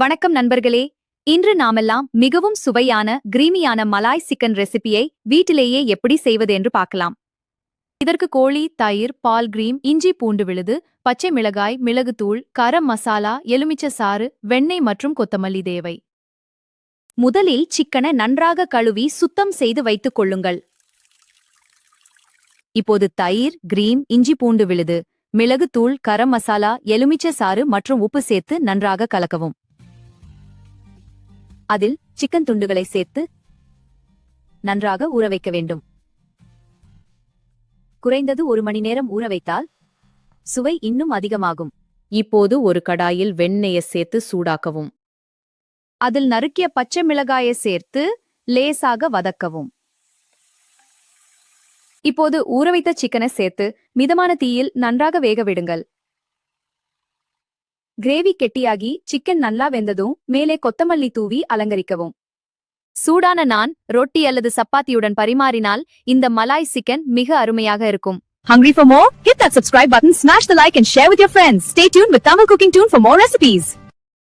வணக்கம் நண்பர்களே. இன்று நாமெல்லாம் மிகவும் சுவையான கிரீமியான மலாய் சிக்கன் ரெசிபியை வீட்டிலேயே எப்படி செய்வது என்று பார்க்கலாம். இதற்கு கோழி, தயிர், பால், கிரீம், இஞ்சி, பூண்டு விழுது, பச்சை மிளகாய், மிளகுத்தூள், கரம் மசாலா, எலுமிச்சை சாறு, வெண்ணெய் மற்றும் கொத்தமல்லி தேவை. முதலில் சிக்கனை நன்றாக கழுவி சுத்தம் செய்து வைத்துக் கொள்ளுங்கள். இப்போது தயிர், கிரீம், இஞ்சி, பூண்டு விழுது, மிளகுத்தூள், கரம் மசாலா, எலுமிச்சை சாறு மற்றும் உப்பு சேர்த்து நன்றாக கலக்கவும். அதில் சிக்கன் துண்டுகளை சேர்த்து நன்றாக ஊற வைக்க வேண்டும். குறைந்தது 1 மணி நேரம் ஊற வைத்தால் சுவை இன்னும் அதிகமாகும். இப்போது ஒரு கடாயில் வெண்ணெயை சேர்த்து சூடாக்கவும். அதில் நறுக்கிய பச்சை மிளகாயை சேர்த்து லேசாக வதக்கவும். இப்போது ஊற வைத்த சிக்கனை சேர்த்து மிதமான தீயில் நன்றாக வேக விடுங்கள். கிரேவி கெட்டியாகி சிக்கன் நல்லா வெந்ததும் மேலே கொத்தமல்லி தூவி அலங்கரிக்கவும். சூடான நான், ரொட்டி அல்லது சப்பாத்தியுடன் பரிமாறினால் இந்த மலாய் சிக்கன் மிக அருமையாக இருக்கும். Hungry for more? Hit that subscribe button, smash the like and share with your friends. Stay tuned with Tamil Cooking Tune for more recipes.